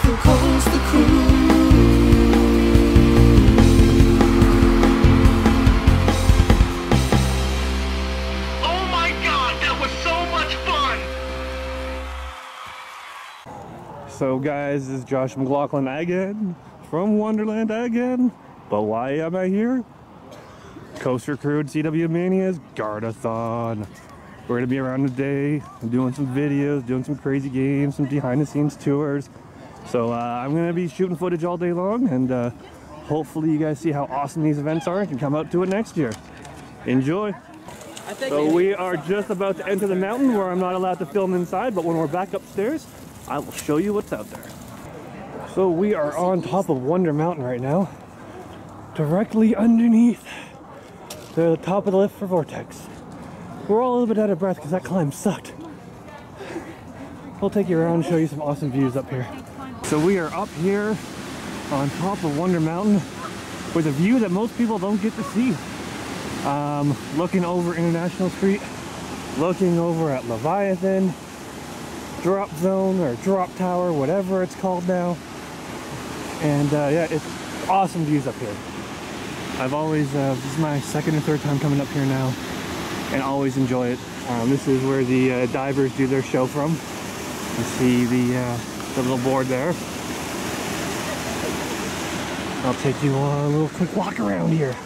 to coast the cruise. Oh my God, that was so much fun! So guys, this is Josh McLaughlin again, from Wonderland again. But why am I here? Coaster Crew and CWMania's Guardathon. We're gonna be around today, doing some videos, doing some crazy games, some behind the scenes tours. So I'm gonna be shooting footage all day long, and hopefully you guys see how awesome these events are and can come out to it next year. Enjoy. So we are just about to enter the mountain where I'm not allowed to film inside, but when we're back upstairs, I will show you what's out there. So we are on top of Wonder Mountain right now, directly underneath the top of the lift for Vortex. We're all a little bit out of breath because that climb sucked. We'll take you around and show you some awesome views up here. So we are up here on top of Wonder Mountain with a view that most people don't get to see. Looking over International Street, looking over at Leviathan, Drop Zone or Drop Tower, whatever it's called now. And yeah, it's awesome views up here. I've always, this is my second or third time coming up here now, and always enjoy it. This is where the divers do their show from. You see the little board there. I'll take you on a little quick walk around here.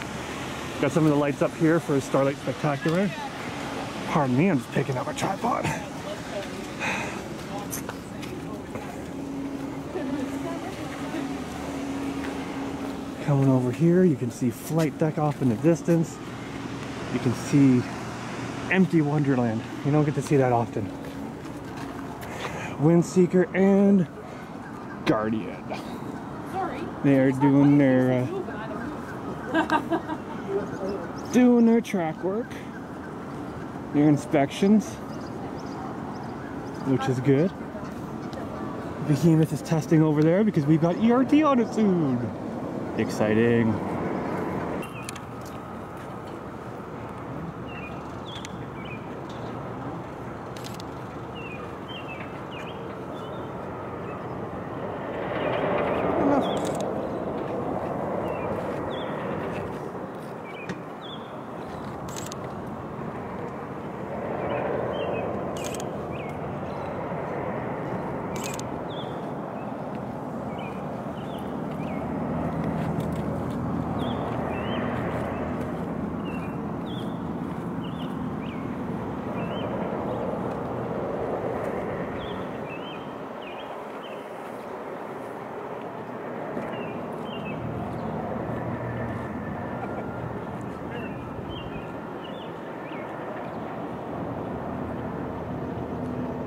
Got some of the lights up here for Starlight Spectacular. Pardon me, I'm just picking up a tripod. Coming over here, you can see Flight Deck off in the distance. You can see empty Wonderland. You don't get to see that often. Windseeker and Guardian. Sorry. They are doing their track work, their inspections, which is good. Behemoth is testing over there because we've got ERT on it soon. Exciting.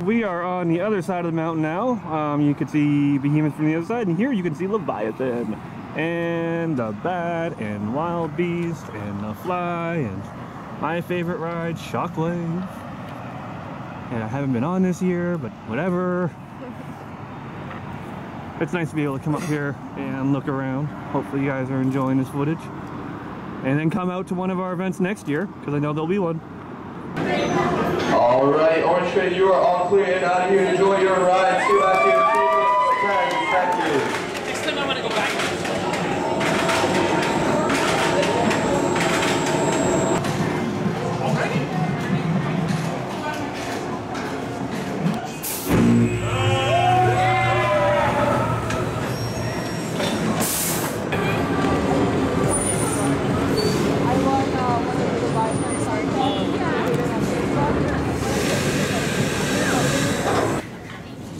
We are on the other side of the mountain now. You can see Behemoth from the other side, and here you can see Leviathan and the Bat and Wild Beast and the Fly and my favorite ride, Shockwave. And I haven't been on this year, but whatever. It's nice to be able to come up here and look around. Hopefully you guys are enjoying this footage. And then come out to one of our events next year, because I know there'll be one. Alright, Orange Train, you are all clear and out of here. Enjoy your ride. See you back here. Thank you. Next time I want to go back.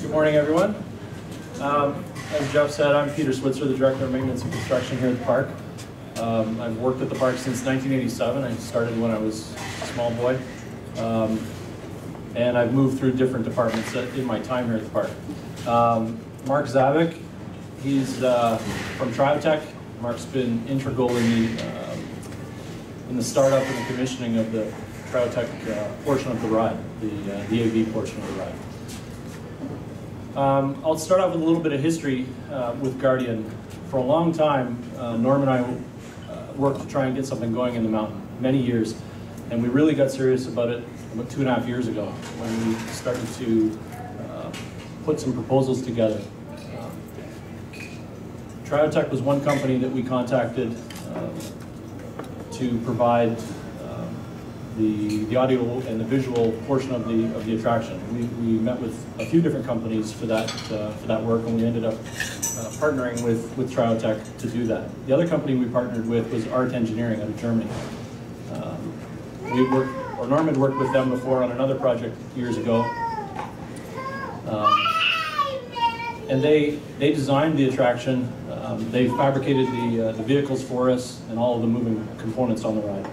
Good morning, everyone. As Jeff said, I'm Peter Switzer, the Director of Maintenance and Construction here at the park. I've worked at the park since 1987. I started when I was a small boy. And I've moved through different departments in my time here at the park. Mark Zavik, he's from Triotech. Mark's been integral in the startup and the commissioning of the Triotech portion of the ride, the AV portion of the ride. I'll start off with a little bit of history with Guardian. For a long time, Norm and I worked to try and get something going in the mountain, many years, and we really got serious about it about 2.5 years ago when we started to put some proposals together. Triotech was one company that we contacted to provide the audio and the visual portion of the attraction. We met with a few different companies for that work, and we ended up partnering with Triotech to do that. The other company we partnered with was Art Engineering out of Germany. Norm had worked with them before on another project years ago. And they designed the attraction. They fabricated the vehicles for us and all of the moving components on the ride.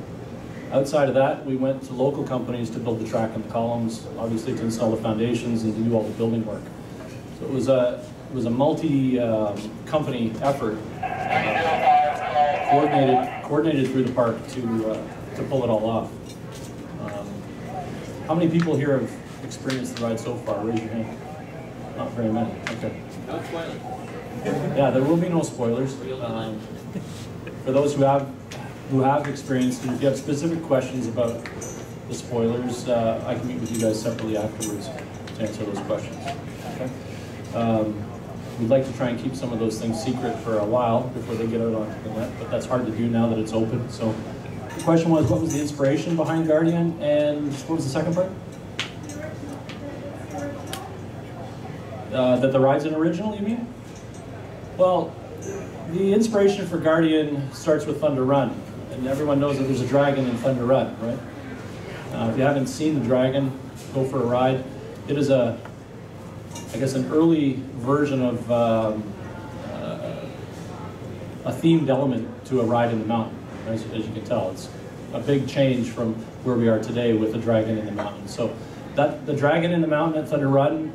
Outside of that, we went to local companies to build the track and the columns, obviously to install the foundations and to do all the building work. So it was a multi-company effort, coordinated through the park to pull it all off. How many people here have experienced the ride so far? Raise your hand. Not very many. Okay. No spoilers. Yeah, there will be no spoilers. For those who have experienced, and if you have specific questions about the spoilers, I can meet with you guys separately afterwards to answer those questions. Okay. We'd like to try and keep some of those things secret for a while before they get out onto the net, but that's hard to do now that it's open. So the question was, what was the inspiration behind Guardian, and what was the second part? That the ride's an original, you mean? Well, the inspiration for Guardian starts with Thunder Run, and everyone knows that there's a dragon in Thunder Run, right? If you haven't seen the dragon, go for a ride. It is I guess an early version of a themed element to a ride in the mountain, as you can tell. It's a big change from where we are today with the dragon in the mountain. So the dragon in the mountain at Thunder Run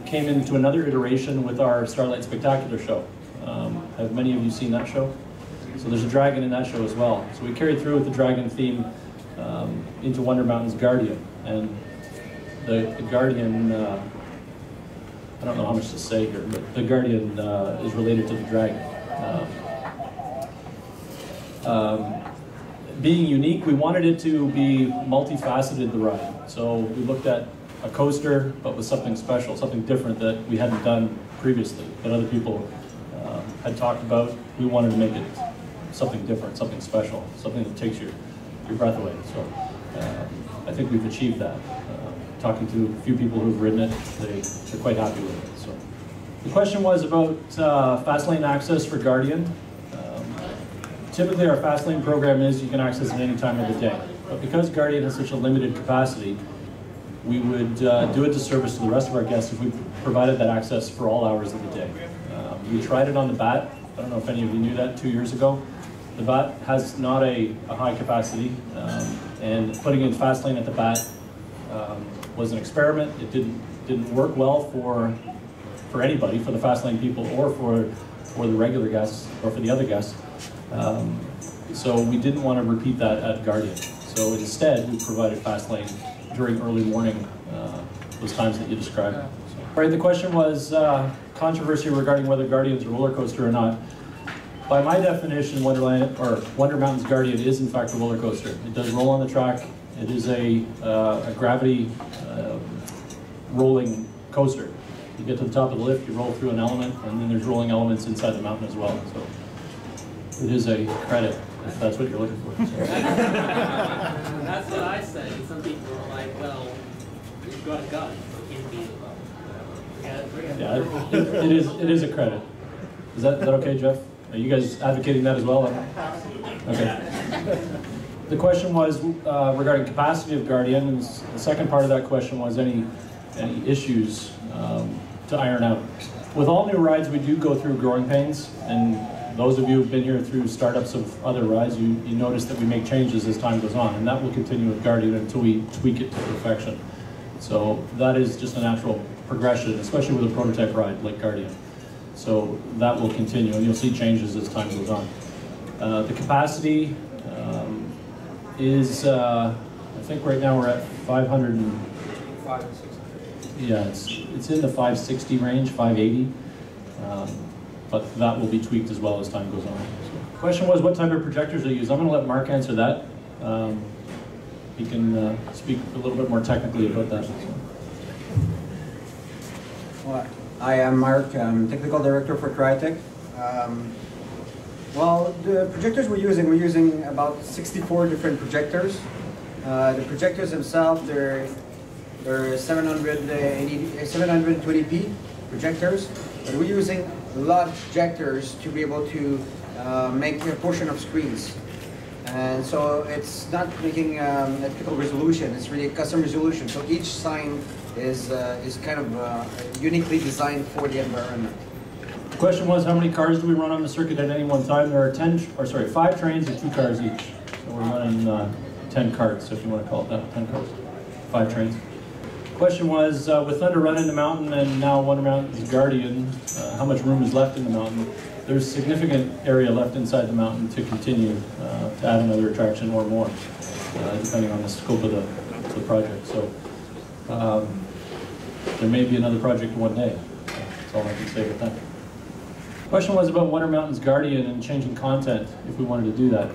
came into another iteration with our Starlight Spectacular show. Have many of you seen that show? So there's a dragon in that show as well. So we carried through with the dragon theme into Wonder Mountain's Guardian. And the Guardian, I don't know how much to say here, but the Guardian is related to the dragon. Being unique, we wanted it to be multifaceted, the ride. So we looked at a coaster, but with something special, something different that we hadn't done previously, that other people had talked about. We wanted to make it something different, something special, something that takes your breath away. So I think we've achieved that. Talking to a few people who've ridden it, they're quite happy with it. So the question was about fast lane access for Guardian. Typically our fast lane program is you can access it any time of the day. But because Guardian has such a limited capacity, we would do a disservice to the rest of our guests if we provided that access for all hours of the day. We tried it on the BAT. I don't know if any of you knew that 2 years ago. The BAT has not a high capacity, and putting in fast lane at the BAT was an experiment. It didn't work well for anybody, for the fast lane people, or for the regular guests, or for the other guests. So we didn't want to repeat that at Guardian. So instead, we provided fast lane during early morning, those times that you described. All right, the question was controversy regarding whether Guardian's a roller coaster or not. By my definition, Wonderland, or Wonder Mountain's Guardian is in fact a roller coaster. It does roll on the track. It is a gravity rolling coaster. You get to the top of the lift, you roll through an element, and then there's rolling elements inside the mountain as well. So it is a credit, if that's what you're looking for. So. That's what I say. Some people are like, well, you've got a gun, so it can't be Yeah, it is a credit. Is that okay, Jeff? Are you guys advocating that as well? Okay. The question was regarding capacity of Guardian, and the second part of that question was any issues to iron out. With all new rides, we do go through growing pains, and those of you who've been here through startups of other rides, you notice that we make changes as time goes on, and that will continue with Guardian until we tweak it to perfection. So that is just a natural progression, especially with a prototype ride like Guardian. So that will continue, and you'll see changes as time goes on. The capacity is, I think right now we're at 500 and 500 and 600. Yeah, it's in the 560 range, 580. But that will be tweaked as well as time goes on. So the question was what type of projectors they use. I'm going to let Mark answer that. He can speak a little bit more technically about that. Well, I am Mark, I'm Technical Director for Crytek. Well, the projectors we're using about 64 different projectors. The projectors themselves, they're 720p projectors, but we're using large projectors to be able to make a portion of screens. And so it's not making a typical resolution, it's really a custom resolution. So each sign is kind of uniquely designed for the environment. The question was, how many cars do we run on the circuit at any one time? There are 5 trains and 2 cars each. So we're running 10 carts, if you want to call it that, 10 cars, 5 trains. The question was, with Thunder Run in the mountain and now Wonder Mountain's Guardian, how much room is left in the mountain? There's significant area left inside the mountain to continue to add another attraction or more, depending on the scope of the project. So there may be another project one day. That's all I can say about that. The question was about Wonder Mountain's Guardian and changing content, if we wanted to do that.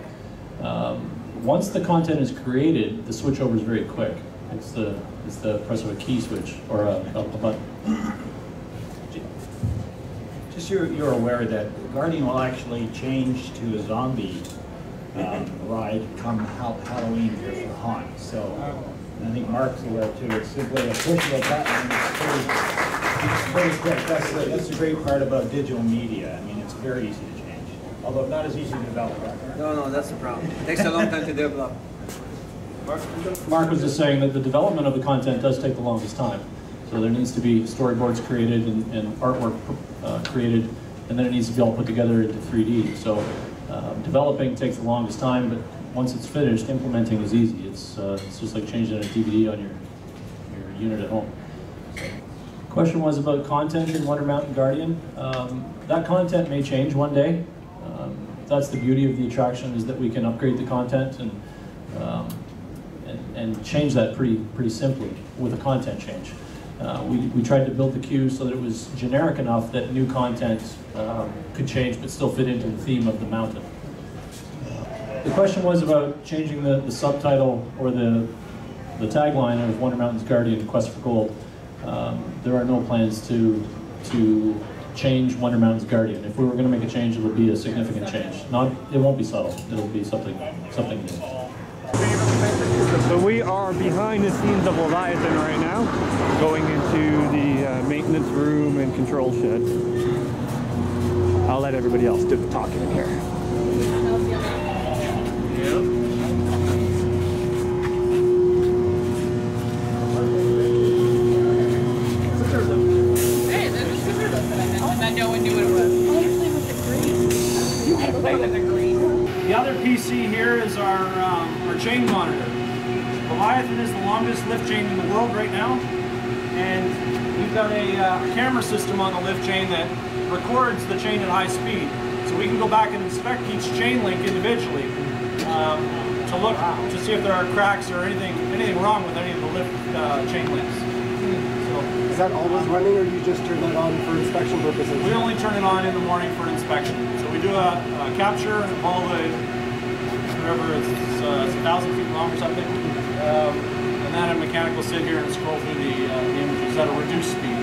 Once the content is created, the switchover is very quick. It's the press of a key switch or a button. Just so you're aware that Guardian will actually change to a zombie ride come Halloween here for Haunt. So I think Mark's aware too. It's simply a push of a button. It's very quick. That's the great part about digital media. I mean, it's very easy to change, although not as easy to develop. No, that's the problem. It takes a long time to develop. Mark was just saying that the development of the content does take the longest time. So there needs to be storyboards created and artwork created, and then it needs to be all put together into 3D. So developing takes the longest time, but once it's finished, implementing is easy. It's just like changing a DVD on your unit at home. So, question was about content in Wonder Mountain Guardian. That content may change one day. That's the beauty of the attraction, is that we can upgrade the content and change that pretty simply with a content change. We tried to build the queue so that it was generic enough that new content could change but still fit into the theme of the mountain. The question was about changing the subtitle or the tagline of Wonder Mountain's Guardian, Quest for Gold. There are no plans to change Wonder Mountain's Guardian. If we were going to make a change, it would be a significant change. It won't be subtle. It'll be something new. So we are behind the scenes of Leviathan right now, going into the maintenance room and control shed. I'll let everybody else do the talking in here. The other PC here is our chain monitor. Guardathon is the longest lift chain in the world right now, and we've got a camera system on the lift chain that records the chain at high speed. So we can go back and inspect each chain link individually to look to see if there are cracks or anything wrong with any of the lift chain links. Is that always running, or do you just turn that on for inspection purposes? We only turn it on in the morning for inspection. So we do a capture of all the, whatever, it's 1,000 feet long or something. And then a mechanic will sit here and scroll through the images at a reduced speed.